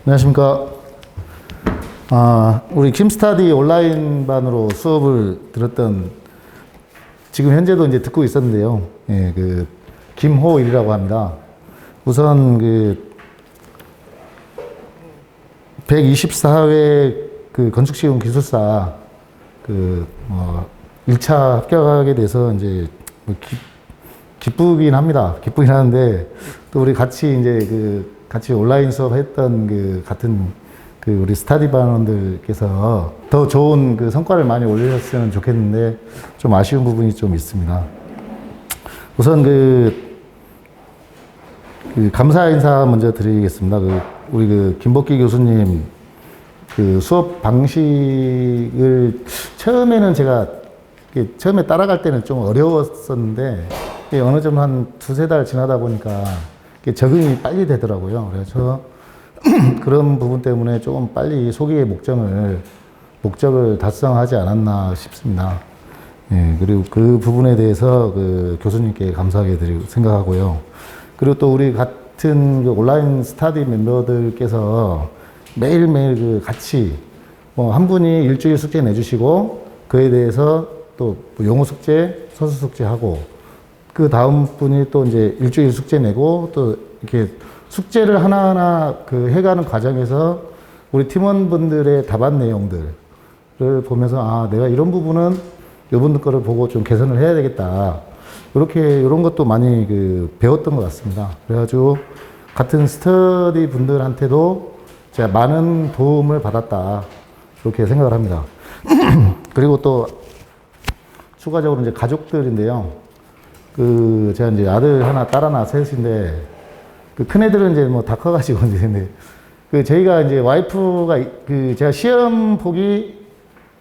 안녕하십니까. 우리 김스타디 온라인반으로 수업을 들었던, 지금 현재도 이제 듣고 있었는데요. 예, 김호일이라고 합니다. 우선 124회 건축시공 기술사 1차 합격하게 돼서 이제 기쁘긴 합니다. 기쁘긴 하는데, 또 우리 같이 이제 같이 온라인 수업했던 같은 우리 스타디 반원들께서 더 좋은 성과를 많이 올리셨으면 좋겠는데, 좀 아쉬운 부분이 좀 있습니다. 우선 감사 인사 먼저 드리겠습니다. 우리 김복기 교수님 수업 방식을 처음에는 제가 처음에 따라갈 때는 좀 어려웠었는데, 어느 정도 한 두세 달 지나다 보니까 적응이 빨리 되더라고요. 그래서 그런 부분 때문에 좀 빨리 소기의 목적을 달성하지 않았나 싶습니다. 예, 그리고 그 부분에 대해서 교수님께 감사하게 생각하고요. 그리고 또 우리 같은 온라인 스타디 멤버들께서 매일매일 같이 한 분이 일주일 숙제 내주시고, 그에 대해서 또 영어 숙제, 서술 숙제하고, 그 다음 분이 또 이제 일주일 숙제 내고, 또 이렇게 숙제를 하나하나 해가는 과정에서 우리 팀원분들의 답안 내용들을 보면서, 내가 이런 부분은 이분들 거를 보고 좀 개선을 해야 되겠다. 이런 것도 많이 배웠던 것 같습니다. 그래가지고 같은 스터디 분들한테도 제가 많은 도움을 받았다. 그렇게 생각을 합니다. 그리고 또 추가적으로 이제 가족들인데요. 제가 이제 아들 하나, 딸 하나, 셋인데, 큰 애들은 이제 다 커가지고, 이제, 저희가 이제 와이프가, 제가 시험 보기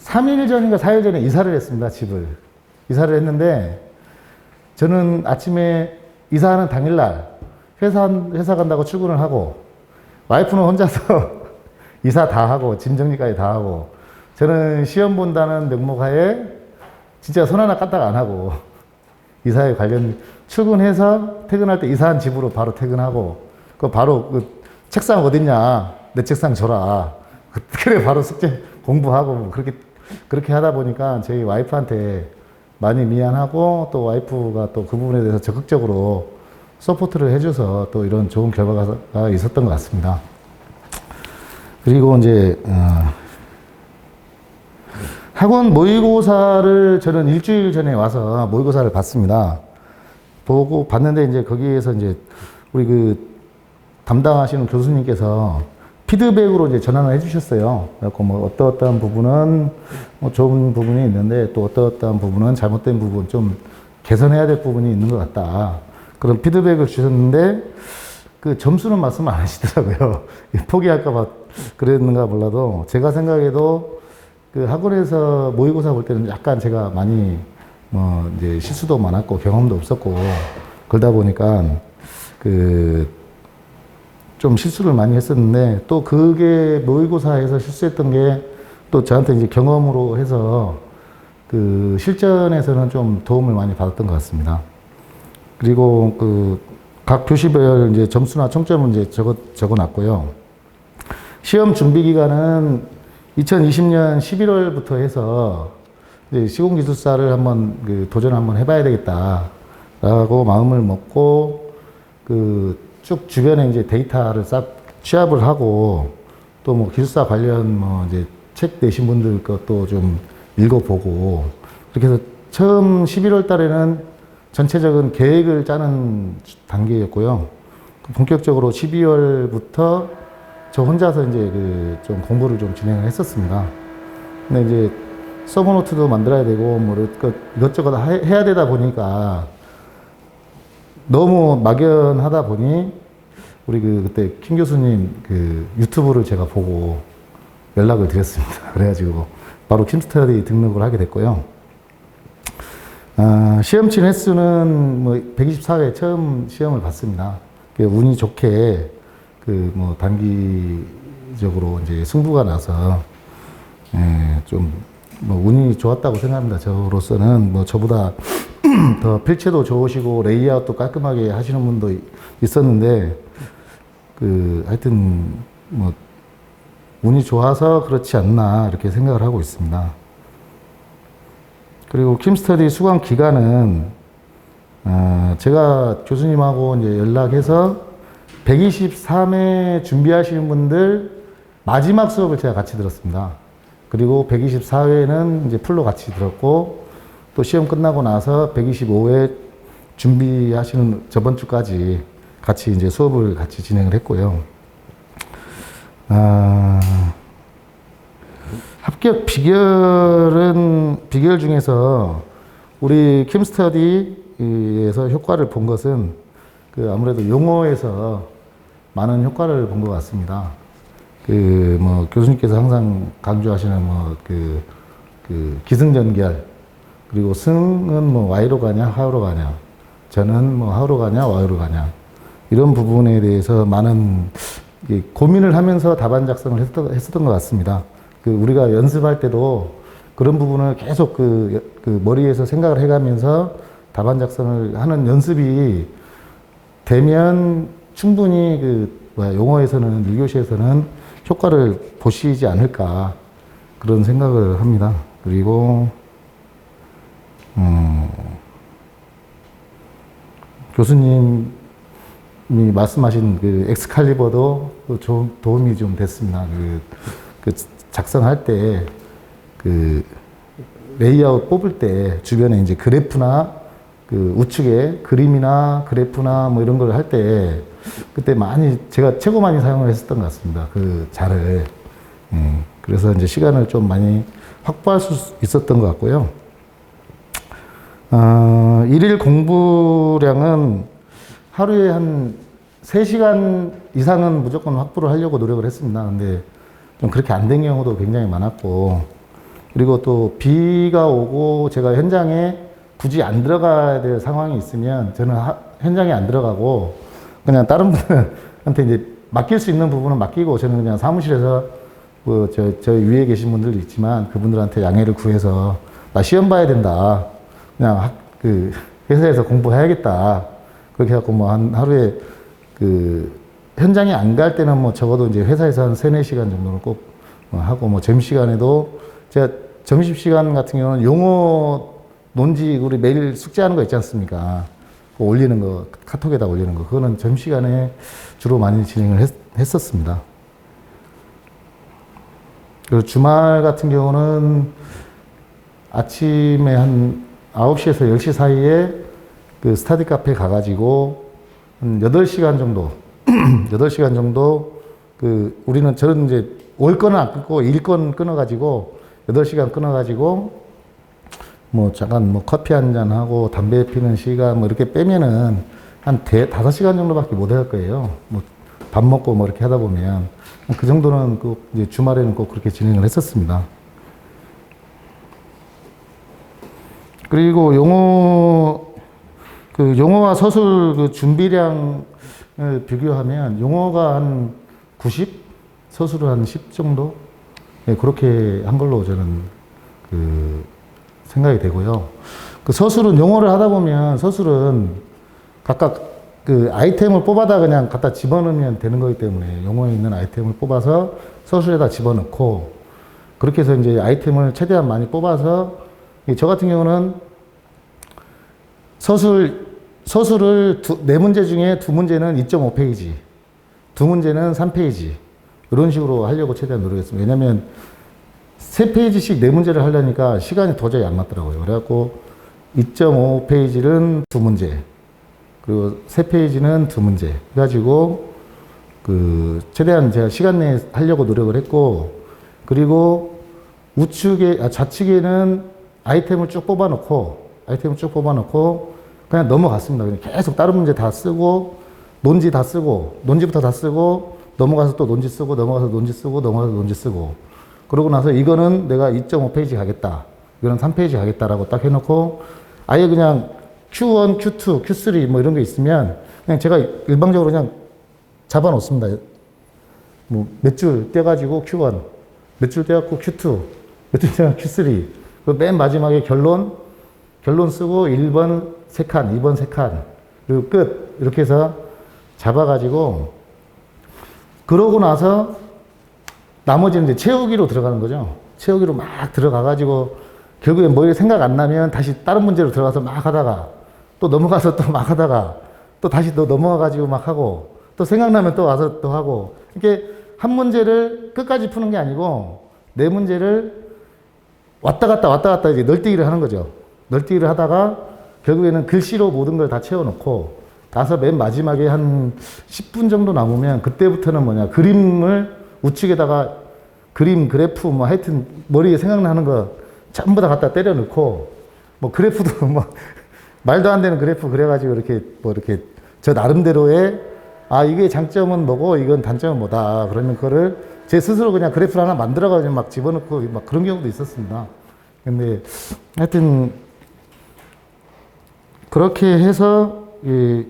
3일 전인가 4일 전에 이사를 했습니다, 집을. 이사를 했는데, 저는 아침에 이사하는 당일날, 회사 간다고 출근을 하고, 와이프는 혼자서 이사 다 하고, 짐 정리까지 다 하고, 저는 시험 본다는 명목하에 진짜 손 하나 까딱 안 하고, 이사에 관련 출근해서 퇴근할 때 이사한 집으로 바로 퇴근하고, 바로 책상 어딨냐, 내 책상 줘라. 그래 바로 숙제 공부하고, 그렇게 하다 보니까 저희 와이프한테 많이 미안하고, 또 와이프가 또 그 부분에 대해서 적극적으로 서포트를 해줘서 또 이런 좋은 결과가 있었던 것 같습니다. 그리고 이제 학원 모의고사를 저는 일주일 전에 와서 모의고사를 봤습니다. 보고 봤는데, 이제 거기에서 이제 우리 담당하시는 교수님께서 피드백으로 이제 전환을 해주셨어요. 그래갖고 어떠한 부분은 좋은 부분이 있는데, 또 어떠한 부분은 잘못된 부분, 좀 개선해야 될 부분이 있는 것 같다. 그런 피드백을 주셨는데, 점수는 말씀 안 하시더라고요. 포기할까봐 그랬는가 몰라도, 제가 생각해도 학원에서 모의고사 볼 때는 약간 제가 많이 이제 실수도 많았고 경험도 없었고, 그러다 보니까 좀 실수를 많이 했었는데, 또 그게 모의고사에서 실수했던 게 또 저한테 이제 경험으로 해서 실전에서는 좀 도움을 많이 받았던 것 같습니다. 그리고 각 교시별 이제 점수나 총점을 이제 적어 놨고요. 시험 준비 기간은 2020년 11월부터 해서 이제 시공기술사를 한번 도전을 한번 해봐야 되겠다라고 마음을 먹고, 쭉 주변에 이제 데이터를 싹 취합을 하고, 또 기술사 관련 이제 책 내신 분들 것도 좀 읽어보고, 그렇게 해서 처음 11월 달에는 전체적인 계획을 짜는 단계였고요. 본격적으로 12월부터 저 혼자서 이제 좀 공부를 좀 진행을 했었습니다. 근데 이제 서브노트도 만들어야 되고, 이것저것 해야 되다 보니까 너무 막연하다 보니, 우리 그때 킴 교수님 유튜브를 제가 보고 연락을 드렸습니다. 그래가지고 바로 킴스터디 등록을 하게 됐고요. 시험 친 횟수는 124회 처음 시험을 봤습니다. 운이 좋게 단기적으로 이제 승부가 나서, 좀 운이 좋았다고 생각합니다. 저로서는 저보다 더 필체도 좋으시고 레이아웃도 깔끔하게 하시는 분도 있었는데, 하여튼 운이 좋아서 그렇지 않나 이렇게 생각을 하고 있습니다. 그리고 킴스터디 수강 기간은 제가 교수님하고 이제 연락해서 123회 준비하시는 분들 마지막 수업을 제가 같이 들었습니다. 그리고 124회는 이제 풀로 같이 들었고 또 시험 끝나고 나서 125회 준비하시는 저번 주까지 같이 이제 수업을 같이 진행을 했고요. 합격 비결 중에서 우리 킴스터디에서 효과를 본 것은 그 아무래도 용어에서 많은 효과를 본 것 같습니다. 그 뭐 교수님께서 항상 강조하시는 뭐 그 기승전결, 그리고 승은 뭐 Y로 가냐 하우로 가냐, 저는 뭐 하우로 가냐 Y로 가냐, 이런 부분에 대해서 많은 고민을 하면서 답안 작성을 했었던 것 같습니다. 그 우리가 연습할 때도 그런 부분을 계속 그 머리에서 생각을 해가면서 답안 작성을 하는 연습이 되면 충분히 용어에서는 1교시에서는 효과를 보시지 않을까 그런 생각을 합니다. 그리고 교수님이 말씀하신 그 엑스칼리버도 좀 도움이 좀 됐습니다. 그 작성할 때 그 레이아웃 뽑을 때 주변에 이제 그래프나 그 우측에 그림이나 그래프나 뭐 이런 걸 할 때 그때 많이 제가 최고 많이 사용을 했었던 것 같습니다. 그 자를. 그래서 이제 시간을 좀 많이 확보할 수 있었던 것 같고요. 일일 공부량은 하루에 한 3시간 이상은 무조건 확보를 하려고 노력을 했습니다. 근데 좀 그렇게 안 된 경우도 굉장히 많았고, 그리고 또 비가 오고 제가 현장에 굳이 안 들어가야 될 상황이 있으면 저는 현장에 안 들어가고 그냥 다른 분한테 이제 맡길 수 있는 부분은 맡기고, 저는 그냥 사무실에서 뭐 저희 위에 계신 분들도 있지만 그분들한테 양해를 구해서 나 시험 봐야 된다, 그냥 회사에서 공부해야겠다, 그렇게 해갖고 뭐 하루에 현장에 안 갈 때는 뭐 적어도 이제 회사에서 한 3-4시간 정도는 꼭 하고, 뭐 점심시간에도 제가 점심시간 같은 경우는 용어 논지 우리 매일 숙제하는 거 있지 않습니까? 그거 올리는 거, 카톡에다 올리는 거, 그거는 점심시간에 주로 많이 진행을 했었습니다. 그리고 주말 같은 경우는 아침에 한 9시에서 10시 사이에 그 스타디 카페 가가지고 한 8시간 정도, 8시간 정도 저는 이제 올 거는 안 끊고 일 건 끊어가지고 8시간 끊어가지고 뭐 잠깐 뭐 커피 한 잔 하고 담배 피는 시간 뭐 이렇게 빼면은 한 5시간 정도밖에 못 할 거예요. 뭐 밥 먹고 뭐 이렇게 하다 보면 그 정도는 이제 주말에는 꼭 그렇게 진행을 했었습니다. 그리고 용어와 서술 준비량을 비교하면 용어가 한 90, 서술은 한 10 정도? 네, 그렇게 한 걸로 저는 생각이 되고요. 서술은 용어를 하다 보면 서술은 각각 아이템을 뽑아다 그냥 갖다 집어넣으면 되는 거기 때문에 용어에 있는 아이템을 뽑아서 서술에다 집어넣고, 그렇게 해서 이제 아이템을 최대한 많이 뽑아서, 저 같은 경우는 서술을 4문제 중에 2문제는 2.5페이지, 2문제는 3페이지, 이런 식으로 하려고 최대한 노력했습니다. 왜냐면 3페이지씩 4문제를 하려니까 시간이 도저히 안 맞더라고요. 그래갖고 2.5페이지는 2문제, 그리고 3페이지는 2문제 해가지고 최대한 제가 시간 내에 하려고 노력을 했고, 그리고 좌측에는 아이템을 쭉 뽑아놓고 그냥 넘어갔습니다. 그냥 계속 다른 문제 다 쓰고 논지부터 다 쓰고 넘어가서 또 논지 쓰고 넘어가서 논지 쓰고 그러고 나서 이거는 내가 2.5페이지 가겠다, 이거는 3페이지 가겠다라고 딱 해놓고 아예 그냥 Q1, Q2, Q3 뭐 이런 게 있으면 그냥 제가 일방적으로 그냥 잡아 놓습니다. 뭐 몇 줄 떼가지고 Q1, 몇 줄 떼갖고 Q2, 몇 줄 떼갖고 Q3, 그리고 맨 마지막에 결론 쓰고 1번 3칸, 2번 3칸, 그리고 끝, 이렇게 해서 잡아가지고, 그러고 나서 나머지는 이제 채우기로 들어가는 거죠. 채우기로 막 들어가가지고 결국엔 뭐 생각 안 나면 다시 다른 문제로 들어가서 막 하다가 또 넘어가서 또 막 하다가 또 다시 또 넘어가가지고 막 하고 또 생각나면 또 와서 또 하고 이렇게 한 문제를 끝까지 푸는 게 아니고 네 문제를 왔다 갔다 이제 널뛰기를 하는 거죠. 널뛰기를 하다가 결국에는 글씨로 모든 걸 다 채워놓고 나서 맨 마지막에 한 10분 정도 남으면 그때부터는 뭐냐 그림을 우측에다가 그림 그래프 뭐 하여튼 머리에 생각나는 거 전부 다 갖다 때려 넣고 뭐 그래프도 뭐 말도 안 되는 그래프 그래가지고 이렇게 뭐 이렇게 저 나름대로의 아 이게 장점은 뭐고 이건 단점은 뭐다 그러면 그거를 제 스스로 그냥 그래프를 하나 만들어가지고 막 집어넣고 막 그런 경우도 있었습니다. 근데 하여튼 그렇게 해서 이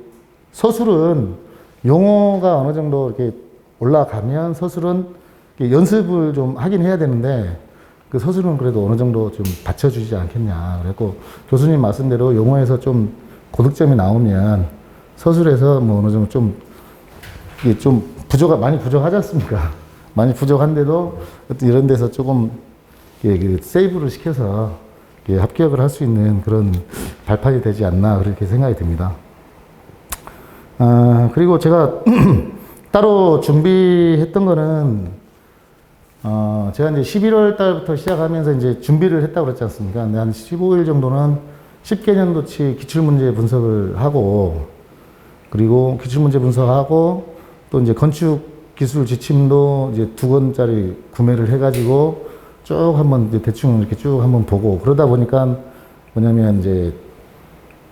서술은 용어가 어느 정도 이렇게 올라가면 서술은 연습을 좀 하긴 해야 되는데 그 서술은 그래도 어느 정도 좀 받쳐주지 않겠냐. 그래갖고 교수님 말씀대로 용어에서 좀 고득점이 나오면 서술에서 뭐 어느 정도 좀 이게 좀 많이 부족하지 않습니까? 많이 부족한데도 이런 데서 조금 그 세이브를 시켜서 합격을 할 수 있는 그런 발판이 되지 않나 그렇게 생각이 듭니다. 그리고 제가 따로 준비했던 거는 제가 이제 11월 달부터 시작하면서 이제 준비를 했다고 그랬지 않습니까? 근데 한 15일 정도는 10개년도치 기출문제 분석을 하고 그리고 기출문제 분석하고 또 이제 건축 기술 지침도 이제 2권짜리 구매를 해가지고 쭉 한번 이제 대충 이렇게 쭉 한번 보고 그러다 보니까 뭐냐면 이제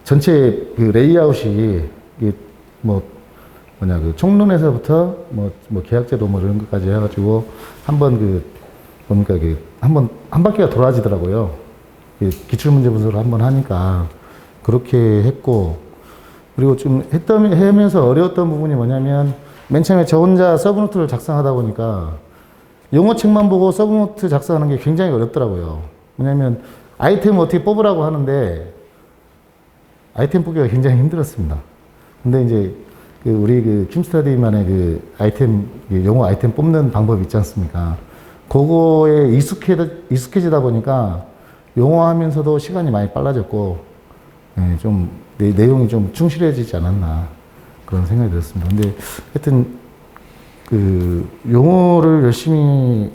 전체 그 레이아웃이 뭐 뭐냐 그 총론에서부터 뭐 계약제도 뭐 이런 것까지 해가지고 한번 그 뭡니까 그 한번 한 바퀴가 돌아지더라고요. 기출문제 분석을 한번 하니까 그렇게 했고 그리고 좀 하면서 어려웠던 부분이 뭐냐면 맨 처음에 저 혼자 서브노트를 작성하다 보니까 용어책만 보고 서브노트 작성하는 게 굉장히 어렵더라고요. 왜냐면 아이템을 어떻게 뽑으라고 하는데 아이템 뽑기가 굉장히 힘들었습니다. 근데 이제 우리 그 킴스터디만의 그 아이템, 용어 아이템 뽑는 방법이 있지 않습니까? 그거에 익숙해지다 보니까 용어 하면서도 시간이 많이 빨라졌고, 예, 좀, 내용이 좀 충실해지지 않았나. 그런 생각이 들었습니다. 근데 하여튼, 용어를 열심히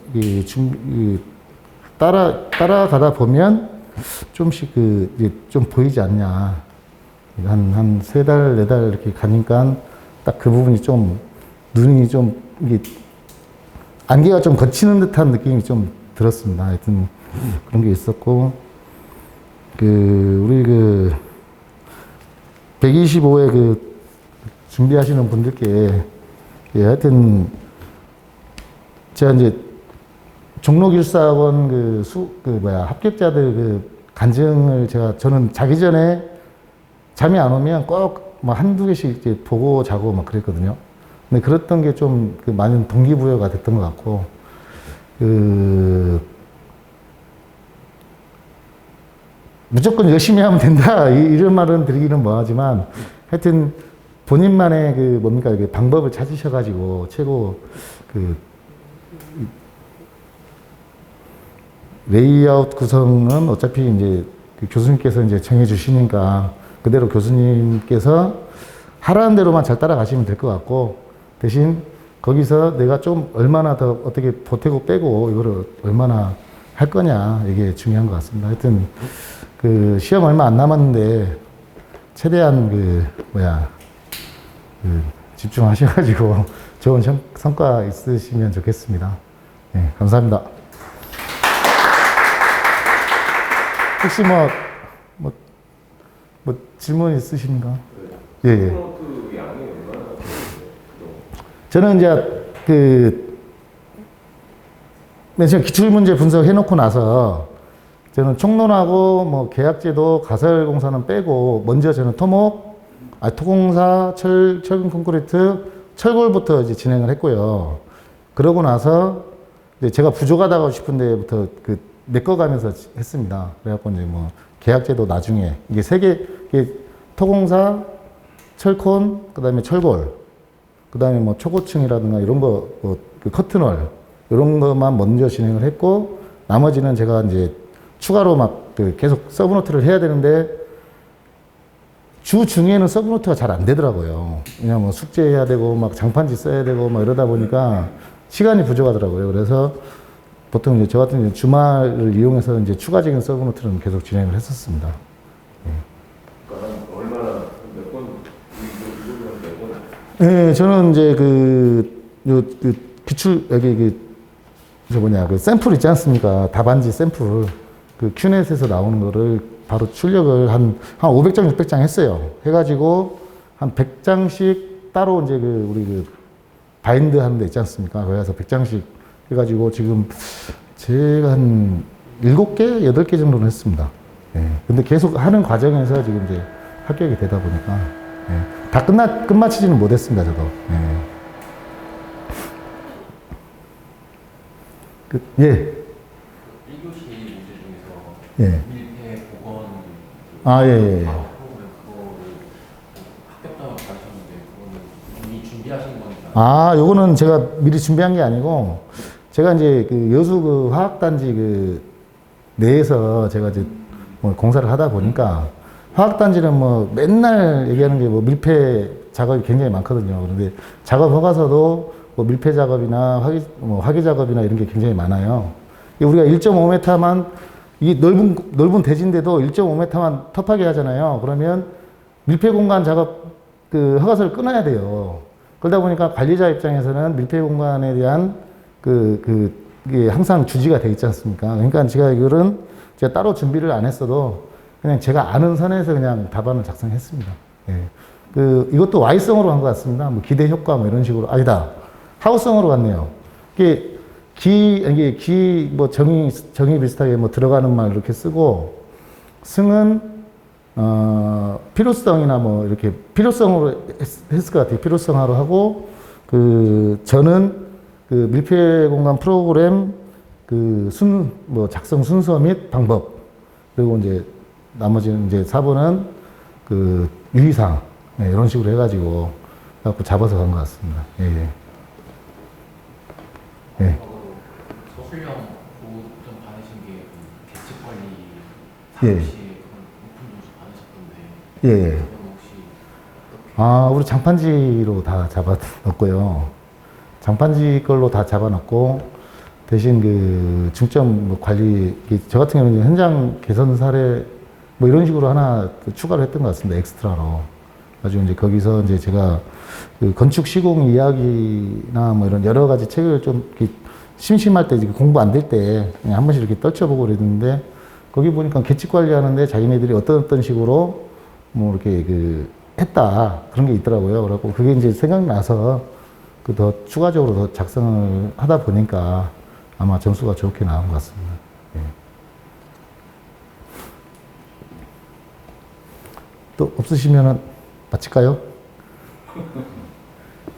따라가다 보면 좀씩 좀 보이지 않냐. 한 3달, 4달 이렇게 가니까 딱 그 부분이 좀, 눈이 좀, 안개가 좀 거치는 듯한 느낌이 좀 들었습니다. 하여튼 그런 게 있었고, 우리 125회 준비하시는 분들께, 하여튼, 제가 이제 종로길사학원 합격자들 간증을 저는 자기 전에 잠이 안 오면 꼭 뭐 한두 개씩 이제 보고 자고 막 그랬거든요. 근데 그랬던 게 좀 많은 동기부여가 됐던 것 같고, 무조건 열심히 하면 된다. 이런 말은 드리기는 뭐하지만, 하여튼 본인만의 방법을 찾으셔가지고 최고 레이아웃 구성은 어차피 이제 교수님께서 이제 정해주시니까 그대로 교수님께서 하라는 대로만 잘 따라가시면 될 것 같고, 대신 거기서 내가 좀 얼마나 더 어떻게 보태고 빼고 이거를 얼마나 할 거냐, 이게 중요한 것 같습니다. 하여튼 시험 얼마 안 남았는데 최대한 집중하셔가지고 좋은 성과 있으시면 좋겠습니다. 네, 감사합니다. 혹시 뭐 질문 있으신가? 예, 예. 저는 이제 맨 처음 기출문제 분석해놓고 나서 저는 총론하고 뭐 계약제도 가설공사는 빼고 먼저 저는 토공사, 철근 콘크리트, 철골부터 이제 진행을 했고요. 그러고 나서 이제 제가 부족하다고 싶은 데부터 메꿔가면서 했습니다. 그래갖고 이제 뭐 계약제도 나중에 이게 3개 토공사, 철콘, 그 다음에 철골, 그 다음에 뭐 초고층이라든가 이런 거, 커튼월 이런 것만 먼저 진행을 했고, 나머지는 제가 이제 추가로 막 그 계속 서브노트를 해야 되는데, 주 중에는 서브노트가 잘 안 되더라고요. 그냥 뭐 숙제해야 되고, 막 장판지 써야 되고, 막 이러다 보니까 시간이 부족하더라고요. 그래서 보통 이제 저 같은 경우는 주말을 이용해서 이제 추가적인 서브노트는 계속 진행을 했었습니다. 그러니까 얼마나 몇 번, 몇 번? 네, 저는 이제 그 기출, 여기 그 샘플 있지 않습니까? 답안지 샘플. 그 큐넷에서 나오는 거를 바로 출력을 한 500장, 600장 했어요. 해가지고 한 100장씩 따로 이제 우리 바인드 하는 데 있지 않습니까? 거기서 100장씩 해가지고 지금 제가 한 7개, 8개 정도는 했습니다. 예. 근데 계속 하는 과정에서 지금 이제 합격이 되다 보니까, 예. 다 끝마치지는 못했습니다, 저도. 예. 예. 1교시 문제 중에서 예. 밀폐 보건 아, 예, 예. 프로그램 그거를 합격자만 받으셨는데 그거는 이미 준비하신 거니까. 아, 요거는 제가 미리 준비한 게 아니고, 제가 이제 그 여수 그 화학단지 그 내에서 제가 이제 뭐 공사를 하다 보니까, 화학단지는 뭐 맨날 얘기하는 게 뭐 밀폐 작업이 굉장히 많거든요. 그런데 작업 허가서도 뭐 밀폐 작업이나 화기 작업이나 이런 게 굉장히 많아요. 우리가 1.5m만, 이 넓은 대지인데도 1.5m만 터프하게 하잖아요. 그러면 밀폐 공간 작업 그 허가서를 끊어야 돼요. 그러다 보니까 관리자 입장에서는 밀폐 공간에 대한 이게 항상 주지가 돼 있지 않습니까? 그러니까 제가 이거는 제가 따로 준비를 안 했어도 그냥 제가 아는 선에서 그냥 답안을 작성했습니다. 예. 이것도 Y성으로 한 것 같습니다. 뭐 기대 효과 뭐 이런 식으로. 아니다. 하우성으로 갔네요. 이게 뭐 정의 비슷하게 뭐 들어가는 말 이렇게 쓰고, 승은, 필요성이나 뭐 이렇게 필요성으로 했을 것 같아요. 필요성화로 하고, 저는 밀폐 공간 프로그램 뭐 작성 순서 및 방법. 그리고 이제 나머지는 이제 4번은 유의사항. 네, 이런 식으로 해가지고 갖고 잡아서 간 것 같습니다. 예. 예. 서술형 보호점 받으신 게 계측 관리 예. 당시에 그런 높은 점수 받으셨던데. 예. 그건 혹시 어떻게? 아, 우리 장판지로 다 잡아놨고요. 장판지 걸로 다 잡아놨고, 대신 중점 뭐 관리, 저 같은 경우는 현장 개선 사례 뭐 이런 식으로 하나 추가를 했던 것 같습니다. 엑스트라로. 가지고 이제 거기서 이제 제가 건축 시공 이야기나 뭐 이런 여러 가지 책을 좀 이렇게 심심할 때 공부 안 될 때 그냥 한 번씩 이렇게 떨쳐보고 그랬는데, 거기 보니까 계측 관리하는데 자기네들이 어떤 식으로 뭐 이렇게 했다. 그런 게 있더라고요. 그래갖고 그게 이제 생각나서 더 추가적으로 더 작성을 하다 보니까 아마 점수가 좋게 나온 것 같습니다. 예. 또 없으시면은 마칠까요?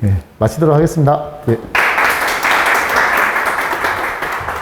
예, 마치도록 하겠습니다. 예.